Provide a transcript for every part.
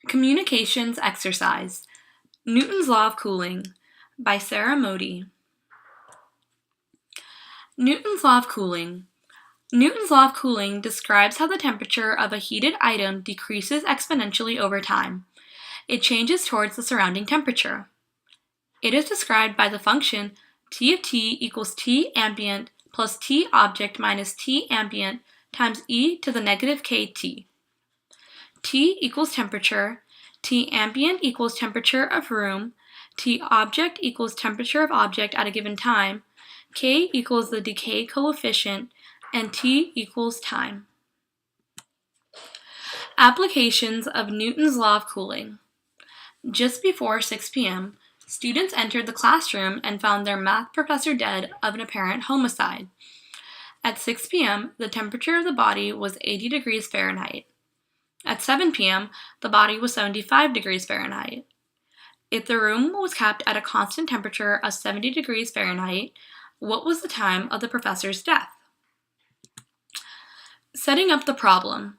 Communications Exercise, Newton's Law of Cooling, by Sarah Modi. Newton's Law of Cooling. Newton's Law of Cooling describes how the temperature of a heated item decreases exponentially over time. It changes towards the surrounding temperature. It is described by the function T of T equals T ambient plus T object minus T ambient times e to the negative kt. T equals temperature, T ambient equals temperature of room, T object equals temperature of object at a given time, K equals the decay coefficient, and T equals time. Applications of Newton's Law of Cooling. Just before 6 p.m., students entered the classroom and found their math professor dead of an apparent homicide. At 6 p.m., the temperature of the body was 80 degrees Fahrenheit. At 7 p.m., the body was 75 degrees Fahrenheit. If the room was kept at a constant temperature of 70 degrees Fahrenheit, what was the time of the professor's death? Setting up the problem.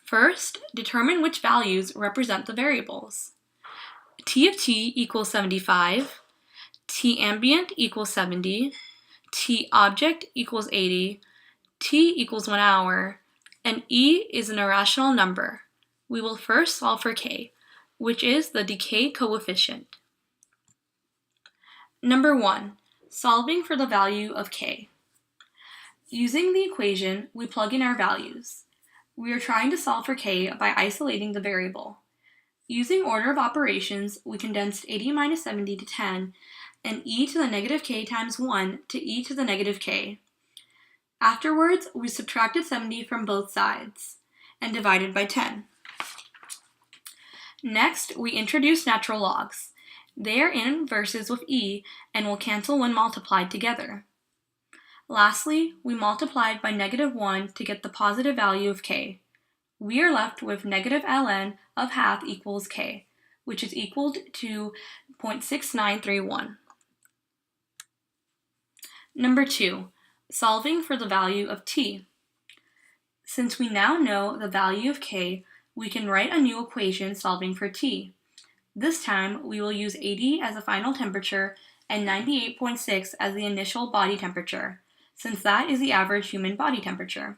First, determine which values represent the variables. T of T equals 75, T ambient equals 70, T object equals 80, T equals 1 hour, and E is an irrational number. We will first solve for K, which is the decay coefficient. Number 1. Solving for the value of K. Using the equation, we plug in our values. We are trying to solve for K by isolating the variable. Using order of operations, we condensed 80 minus 70 to 10, and e to the negative k times 1 to e to the negative k. Afterwards, we subtracted 70 from both sides, and divided by 10. Next, we introduce natural logs. They are in inverses with e and will cancel when multiplied together. Lastly, we multiplied by negative 1 to get the positive value of k. We are left with negative ln of half equals k, which is equal to 0.6931. Number 2. Solving for the value of t. Since we now know the value of k, we can write a new equation solving for t. This time, we will use 80 as the final temperature and 98.6 as the initial body temperature, since that is the average human body temperature.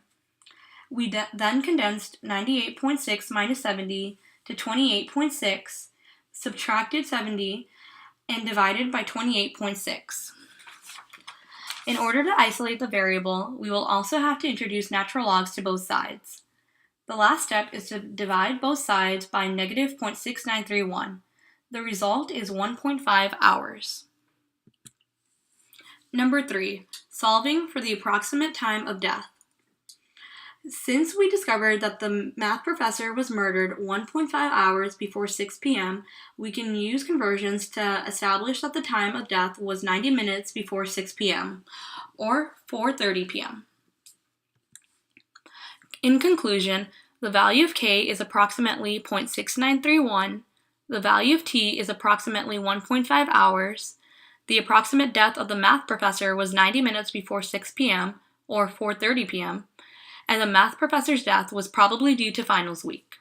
We then condensed 98.6 minus 70 to 28.6, subtracted 70, and divided by 28.6. In order to isolate the variable, we will also have to introduce natural logs to both sides. The last step is to divide both sides by negative 0.6931. The result is 1.5 hours. Number 3. Solving for the approximate time of death. Since we discovered that the math professor was murdered 1.5 hours before 6 p.m., we can use conversions to establish that the time of death was 90 minutes before 6 p.m., or 4:30 p.m. In conclusion, the value of k is approximately 0.6931, the value of t is approximately 1.5 hours, the approximate death of the math professor was 90 minutes before 6 p.m., or 4:30 p.m., and the math professor's death was probably due to finals week.